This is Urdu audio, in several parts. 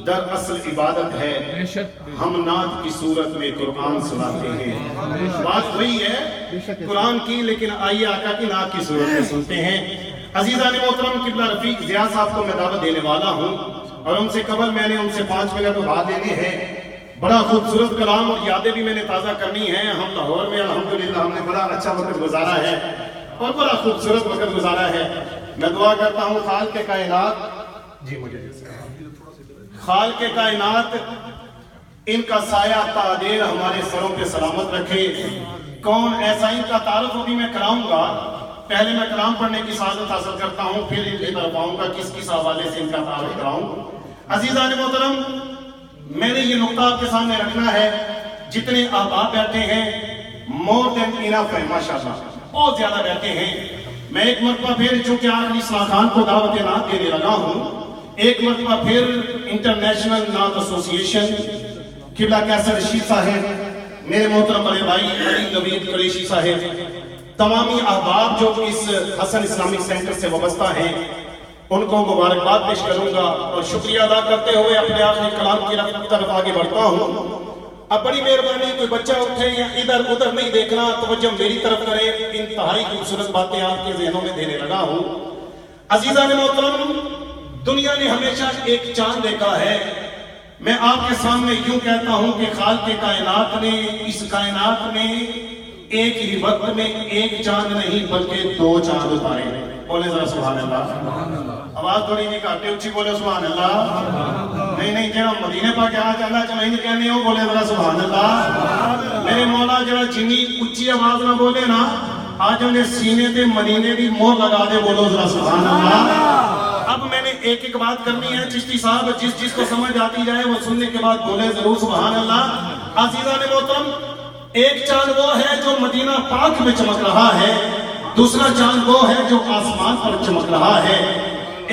در اصل عبادت ہے، ہم نعت کی صورت میں قرآن سناتے ہیں۔ بات وہی ہے قرآن کی، لیکن آئیے آقا کی نعت کی صورت میں سنتے ہیں۔ عزیزان محترم، قبلہ رفیق ضیاء صاحب کو میں دعوت دینے والا ہوں، اور ان سے قبل میں نے ان سے 5 منٹ بعد لینے ہیں۔ بڑا خوبصورت کلام اور یادیں بھی میں نے تازہ کرنی ہیں۔ ہم لاہور میں الحمدللہ ہم نے بڑا اچھا وقت گزارا ہے اور بڑا خوبصورت وقت گزارا ہے۔ میں دعا کرتا ہوں خالق کائنات، جی مجھے خالق کائنات ان کا سایہ تعدیر ہمارے سروں پہ سلامت رکھے۔ کون ایسا ان کا تعارف بھی میں کراؤں گا، پہلے میں کلام پڑھنے کی سعادت حاصل کرتا ہوں، پھر ان کی طرف آؤں گا کس حوالے سے ان کا تعارف کراؤں۔ عزیزان محترم، میں نے یہ نقطہ آپ کے سامنے رکھنا ہے، جتنے احباب بیٹھے ہیں مور دین انف ہے، ماشاءاللہ بہت زیادہ بیٹھے ہیں۔ میں ایک مرتبہ پھر چونکہ آخری اصلاح خان کو دعوت نعت دینے لگا ہوں، ایک مرتبہ پھر انٹرنیشنل نعت ایسوسی ایشن قبلہ کیسر رشید صاحب، میرے محترم بڑے بھائی علی نوید قریشی صاحب، تمامی احباب جو اس حسن اسلامک سینٹر سے وابستہ ہیں، ان کو مبارکباد پیش کروں گا اور شکریہ ادا کرتے ہوئے اپنے آخری کلام کی طرف آگے بڑھتا ہوں۔ اب بڑی مہربانی کوئی بچہ اٹھے یا ادھر ادھر نہیں دیکھنا، توجہ میری طرف کرے، انتہائی خوبصورت باتیں آپ کے ذہنوں میں دینے لگا ہوں۔ عزیزان محترم، دنیا نے ہمیشہ ایک چاند دیکھا ہے۔ میں آپ کے سامنے یوں کہتا ہوں کہ خالق کائنات نے اس کائنات میں ایک ہی وقت میں ایک چاند نہیں بلکہ 2 چاند اتارے ہیں۔ بولے ذرا سبحان اللہ، آواز تھوڑی نہیں کاٹے اچھی بولے سبحان اللہ۔ نہیں جڑا مدینے پاک کہنا چاہتا چلو نہیں کہنے ہو، بولے ذرا سبحان اللہ۔ میرے مولا جڑا جنی اچھی آواز نہ بولے نا، آج انہیں سینے تے مدینے دی مور لگا دے، بولو ذرا سبحان اللہ۔ اب میں نے ایک ایک بات کرنی ہے، چشتی صاحب جس کو سمجھ آتی جائے وہ سننے کے بعد بولے ضرور سبحان اللہ۔ عزیزان محترم، ایک چاند وہ ہے جو مدینہ پاک میں چمک رہا ہے، دوسرا چاند وہ ہے جو آسمان پر چمک رہا ہے۔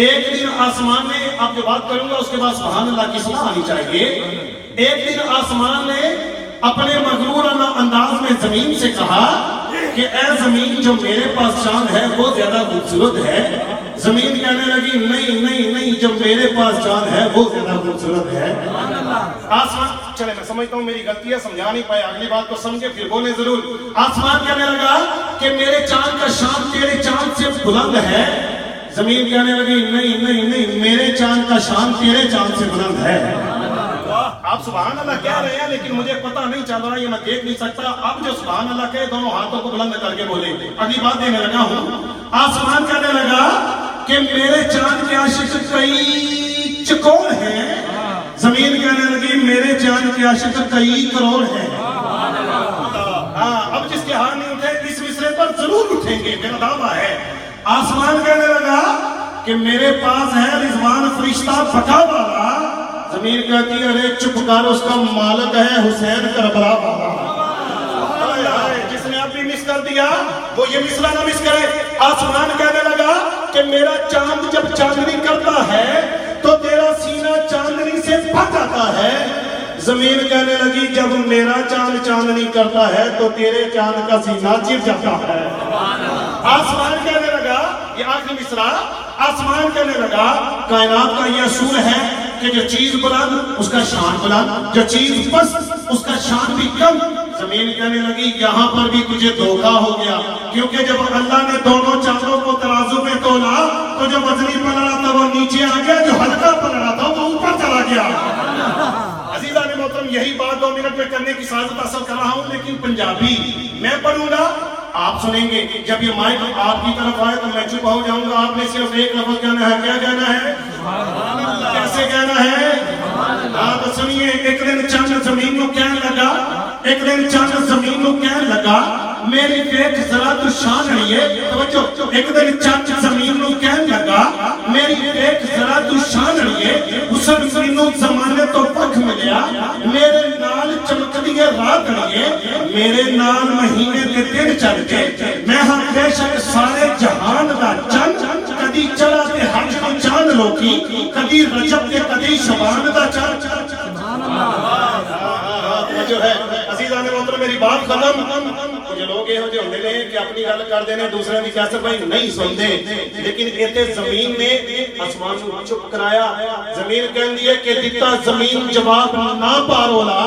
ایک دن آسمان نے، اب جو بات کروں گا اس کے بعد سبحان اللہ کی صدا آنی چاہیے، ایک دن آسمان نے اپنے مغرورانہ انداز میں زمین سے کہا کہ اے زمین، جو میرے پاس چاند ہے وہ زیادہ خوبصورت ہے۔ زمین کہنے لگی نہیں، جو میرے پاس چاند ہے وہ زیادہ خوبصورت ہے۔ آسمان، چلے میں سمجھتا ہوں میری غلطی ہے، سمجھا نہیں پائے، اگلی بات کو سمجھے پھر بولے ضرور۔ آسمان کہنے لگا کہ میرے چاند کا شان تیرے چاند سے بلند ہے۔ زمین کہنے لگی نہیں، میرے چاند کا شان تیرے چاند سے بلند ہے۔ آپ سبحان اللہ کہہ رہے ہیں لیکن مجھے پتہ نہیں چل رہا، یہ میں دیکھ نہیں سکتا۔ اب جو سبحان اللہ کہے دونوں ہاتھوں کو بلند کر کے بولے، اگلی بات دینے لگا ہوں۔ آسمان کہنے لگا کہ میرے چاند کے عاشق کئی چکور ہیں۔ زمین کہنے لگی میرے چاند کے عاشق کئی کروڑ ہیں۔ اب جس کے ہاتھ نہیں اٹھے اس مصرے پر ضرور اٹھیں گے، میرا دعویٰ ہے۔ آسمان کہنے لگا کہ میرے پاس ہے رضوان فرشتہ پکا والا۔ زمین کہتی ہے ارے چپ کر، اس کا مالک ہے حسین کربلا والا۔ جس نے اب بھی مس کر دیا وہ یہ مصرع نہ مس کرے۔ آسمان کہنے لگا کہ میرا چاند جب چاندنی کرتا ہے تو تیرا سینہ چاندنی سے بھر جاتا ہے۔ زمین کہنے لگی جب میرا چاند چاندنی کرتا ہے تو تیرے چاند کا سینہ چر جاتا ہے۔ آسمان کہنے لگا، یہ آخری مصرع، آسمان کہنے لگا کائنات کا یہ اصول ہے کہ جو چیز بلند اس کا شان بلند، جو چیز پست اس کا شان بھی کم۔ زمین کہنے لگی یہاں پر بھی تجھے دھوکہ ہو گیا، کیونکہ جب اللہ نے دونوں چاندوں کو ترازو میں تولا تو جو وزنی پلڑا تھا وہ نیچے آ گیا، جو ہلکا پلڑا تھا وہ اوپر چلا گیا۔ عزیزان محترم، یہی بات 2 منٹ میں کرنے کی سعادت حاصل کر رہا ہوں، لیکن پنجابی میں پڑھوں گا، آپ سنیں گے۔ جب یہ مائک آپ کی طرف آئے تو میں چپ ہو جاؤں گا، آپ نے صرف ایک لفظ کہنا ہے۔ کیا کہنا ہے؟ کیسے کہنا ہے؟ آپ سنیے۔ ایک دن چاند زمین کو کہنے لگا، ایک دن چاند زمین کو کہنے لگا میری دیکھ ذرا تو شان رہی ہے۔ توجہ، ایک دن چاند زمین کو کہنے لگا میری دیکھ ذرا تو شان رہی ہے۔ حسن زمینوں زمانے تو پک ملیا، میرے نال چمک دیے رات رہیے، میرے نال مہینے کے دن چل کے میں ہاں بے شک سارے جہان دا چند، کدی چلا تے حج کو چاند لوکی، کدی رجب تے کدی شبان دا چند۔ جو ہے عزیزان محترم، میری بات ختم، کچھ لوگ یہ ہوتے ہوندے نے کہ اپنی گل کر دینے دوسرے دی کیسر بھائی نہیں سنتے، لیکن ایتے زمین نے آسمان کو چپ کرایا. زمین کہندی ہے کہ دیتا زمین جواب نہ پارولا،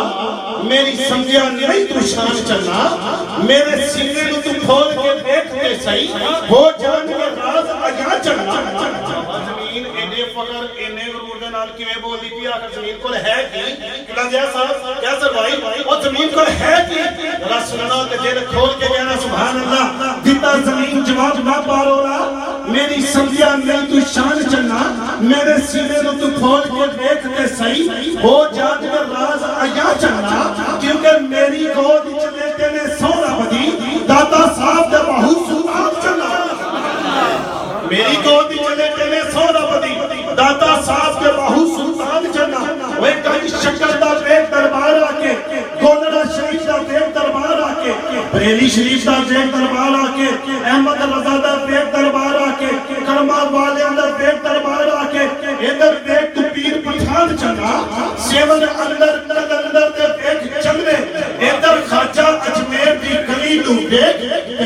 میری سمجھیا نہیں تو شان چلنا، میرے سینے نو تو کھول کے دیکھ کے صحیح ہو جان کے راز آیا چلنا. زمین اینے فقر اینے غرور دے نال کیویں بول دی پیا کہ زمین کول ہے کی کلا جا صاحب کیسر بھائی او زمین کول ہے کی ذرا سننا تے دل کھول کے کہنا سبحان اللہ. دیتا زمین جواب نہ پارولا، میری سمجھیا نہیں تو شان چلنا، میرے سینے نو تو کھول کے دیکھ کے صحیح ہو جان کے راز آیا چلنا. کیونکہ میری گود وچ لیٹے نے سونا بدی داتا صاحب دے باہو سلطان چلنا. میری گود وچ لیٹے نے سونا بدی داتا صاحب کے باہو سلطان چلنا. وہ کئی شکر دا بیگ دربار آ کے، گولڑا شریف دا بیگ دربار آ کے، بریلی شریف دا بیگ دربار آ کے، احمد رضا دا بیگ دربار آ کے، کرما والے دا بیگ دربار آ کے، ادھر بیگ تو پیر پٹھان چلنا. سیون اندر کلندر دے بیگ چلنے، ادھر خواجہ اجمیر دی گلی تو بیگ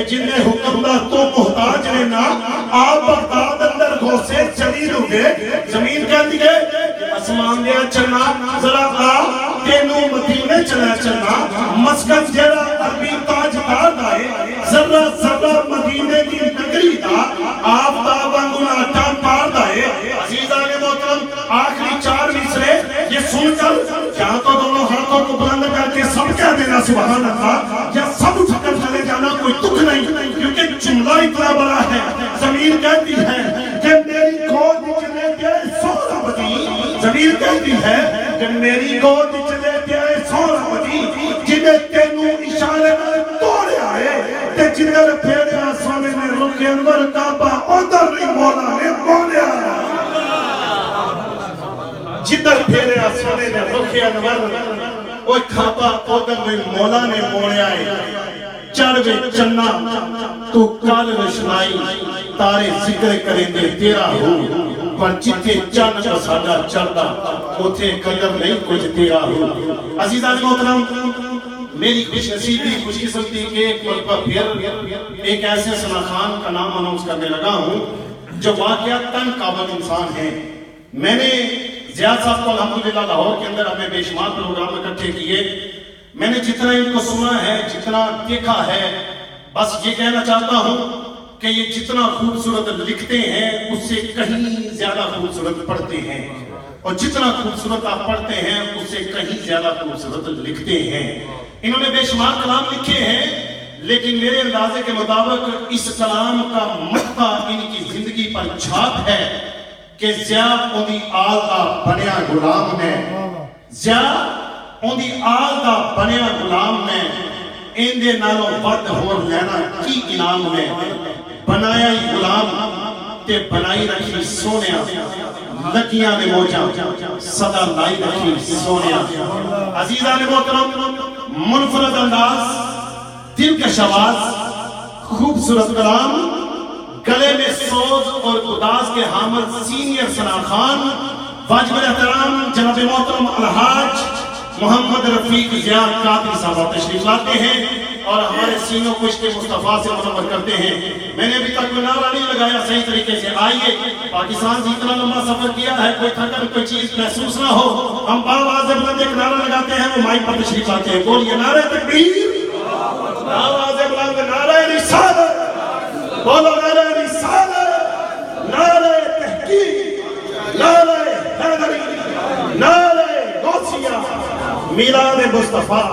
جن نے حکم دا تو محتاج نے نا آپ بغداد اندر گھوسے چلی رو بیگ. زمین کہتی ہے اسمان دیا چلنا ذرا آ تینو مدینے چلا چلنا. مسکن جیرا عربی تاج دار دائے ذرا ذرا مدینے کی نگری دا آفتاب انگونا پار دائے. عزیزان محترم آخری 4 مصرے یہ سن کر کیا تو دونوں ہاتھوں کو بلند کر کے سب کہہ دینا سبحان اللہ، یا سب اٹھ کر چلے جانا کوئی دکھ نہیں، کیونکہ جملہ اتنا بڑا ہے. زمین کہتی ہے کہ میری گود چلے گئے سونا بدی، زمین کہتی ہے کہ میری گود چلے گئے سونا بدی جنہیں تینوں اشارے میں توڑے آئے تے جنہیں پھیرے آسانے نے رکھ انور کعبہ ادھر نہیں مولا نے بولے آیا. جدھر پھیرے آسانے نے رکھ انور وہ کعبہ ادھر نہیں مولا نے بولے آئے. چڑھوے چنہ تو کال رشنائی تارے ذکر کریں گے تیرا ہو، پر جتے چند کا ساڑا چڑھتا اوتھے قدر نہیں کچھ تیرا ہو. عزیزان محترم میری خوش نصیبی خوش قسمتی کے ایک مرتبہ پھر ایک ایسے ثنا خان کا نام اناؤنس کرنے لگا ہوں جو واقعات تن قابل انسان ہیں. میں نے زیاد صاحب کو الحمدللہ لاہور کے اندر ہمیں بے شمار پروگرام اکٹھے کیے. میں نے جتنا ان کو سنا ہے جتنا دیکھا ہے بس یہ کہنا چاہتا ہوں کہ یہ جتنا خوبصورت لکھتے ہیں اس سے کہیں زیادہ خوبصورت پڑھتے ہیں، اور جتنا خوبصورت آپ پڑھتے ہیں اس سے کہیں زیادہ خوبصورت لکھتے ہیں. انہوں نے بے شمار کلام لکھے ہیں، لیکن میرے اندازے کے مطابق اس کلام کا مقطع ان کی زندگی پر چھاپ ہے کہ زیاد اندی آل دا بنیا غلام نے، زیاد اندی آل دا بنیا غلام نے اندے نالوں ود ہور لینا کی انعام نے. بنایا ہی غلام تے بنائی رکھی سونیا، لکیاں نے موجہ صدا لائی رکھی سونیا. عزیزان محترم منفرد انداز، دل کا شواز، خوبصورت کلام، گلے میں سوز اور گداز کے حامل سینئر ثنا خان واجب احترام جناب محترم الحاج محمد رفیق زیاد قادری صاحب تشریف لاتے ہیں اور ہمارے سینوں کو عشق مصطفیٰ سے منور کرتے ہیں. میں نے ابھی تک نعرہ نہیں لگایا صحیح طریقے سے. آئیے پاکستان سے اتنا لمبا سفر کیا ہے، کوئی تھکن کوئی چیز محسوس نہ ہو، ہم باواز بلند ایک نعرہ لگاتے ہیں، وہ مائک پر تشریف لاتے ہیں. بولیے نعرہ تکبیر، باواز بلند نعرہ رسالت، بولو نعرہ رسالت، نعرہ تحقیق، نعرہ حیدری، نعرہ غوثیہ، میلاد مصطفیٰ،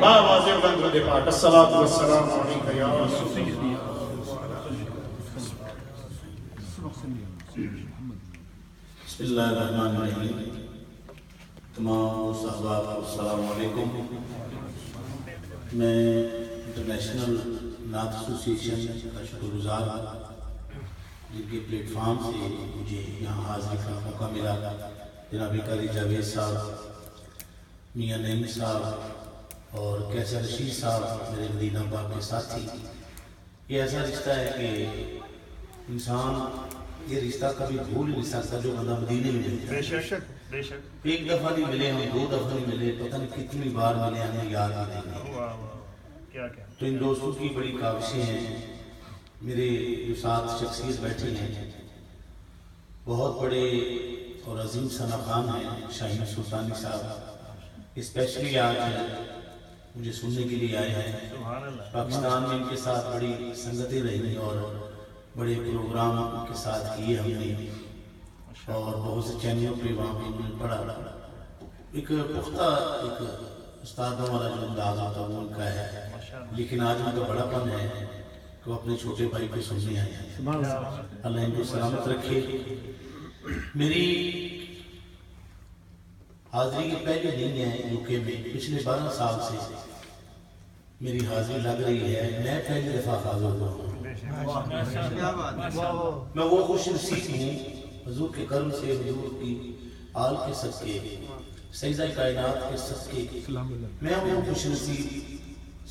باواز بلند پاک. الصلاۃ والسلام علیکم یا رسول اللہ. بسم اللہ الرحمن الرحیم. تمام صحابہ کو السلام علیکم. میں انٹرنیشنل نعت ایسوسیشن کا شکر گزار جن کے پلیٹ فارم سے مجھے یہاں حاضر کا موقع ملا. جناب قاری جاوید صاحب، میاں نعیم صاحب اور کیسر رشید صاحب میرے مدینہ پاک کے ساتھی. یہ ایسا رشتہ ہے کہ انسان یہ رشتہ کبھی بھول نہیں سکتا جو بندہ مدینے میں ملتا ہے. بے شک ایک دفعہ نہیں ملے ہم، 2 دفعہ نہیں ملے، پتہ نہیں کتنی بار ملے ہمیں یاد نہیں. تو ان دوستوں کی بڑی کاوشیں ہیں. میرے جو ساتھ شخصیت بیٹھے ہیں بہت بڑے اور عظیم ثنا خان ہیں. شاہین سلطانی صاحب اسپیشلی آج مجھے سننے کے لیے آئے ہیں. پاکستان میں ان کے ساتھ بڑی سنگتیں رہی اور بڑے پروگرام کے ساتھ کیے ہم نے اور بہت سے چینلوں پہ وہاں پہ انہوں نے پڑھا. ایک پختہ ایک استادوں والا جو انداز ہوتا وہ ان کا ہے, لیکن آج ان کا بڑا پن ہے کہ وہ اپنے چھوٹے بھائی کو سننے آئے ہیں. اللہ ان کو سلامت رکھے. میری حاضری کے پہلے دن ہے یو کے میں. پچھلے 12 سال سے میری حاضری لگ رہی ہے. میں پہلی دفعہ حاضر ہوا ہوں. میں وہ خوش نصیب ہوں حضور کے کرم سے, حضور کی آل کے صدقے, سیدہ کائنات کے صدقے. میں وہ خوش نصیب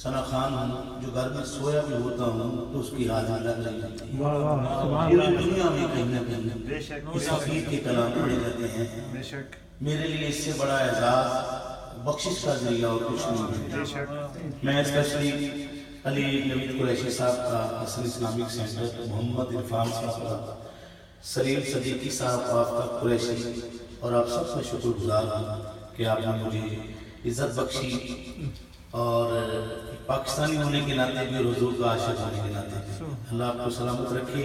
ثنا خان ہوں جو گھر میں سویا بھی ہوتا ہوں تو اس کی حاضری لگ رہی ہوتی ہے. پوری دنیا میں کہیں نہ کہیں اس حقیق کے کلام پڑھے جاتے ہیں. میرے لیے اس سے بڑا اعزاز بخشش کا ذریعہ اور کچھ نہیں ہے. میں اسپیشلی علی نوید قریشی صاحب کا حسن اسلامک سینٹر, محمد عرفان صاحب کا, سلیم صدیقی صاحب, آفتاب قریشی اور آپ سب کا شکر گزار ہوں کہ آپ نے مجھے عزت بخشی اور پاکستانی ہونے کے ناطے بھی اور حضور کا عاشق ہونے کے ناطے. اللہ آپ کو سلامت رکھے.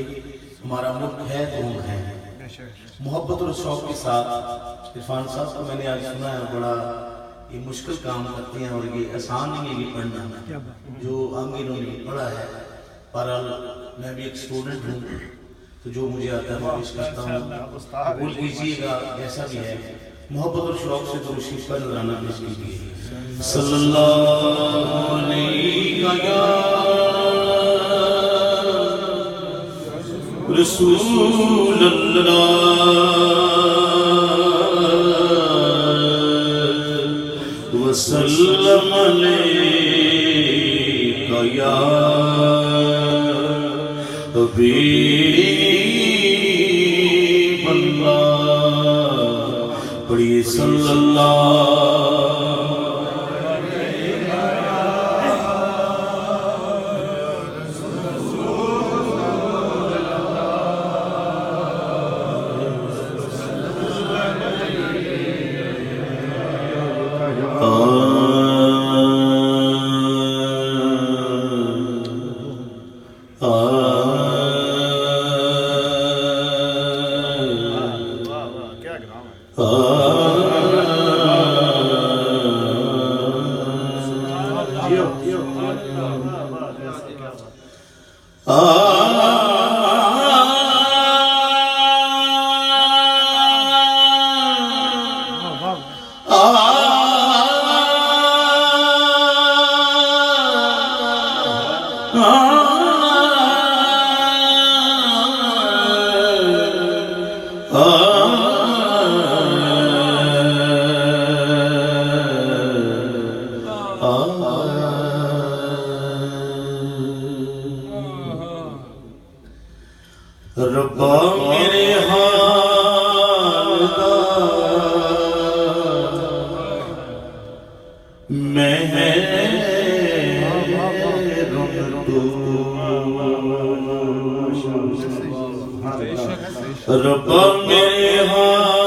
ہمارا ملک ہے تو ہم ہیں. محبت اور شوق کے ساتھ عرفان صاحب کو میں نے آج سنا ہے, بڑا یہ مشکل کام کرتے ہیں اور یہ آسان نہیں ہے یہ پڑھنا جو ہم انہوں نے پڑھا ہے. بہرحال میں بھی ایک اسٹوڈنٹ ہوں تو جو مجھے آتا ہے میں پیش کرتا ہوں. قبول کیجیے گا جیسا بھی ہے. محبت اور شوق سے تو شریف کا نذرانہ پیش کیجیے. صلی اللہ علیہ رسول اللہ وسلم علیہ یا حبیب اللہ. پڑھیے صلی اللہ ربا میرے حال دا ربا میرے حال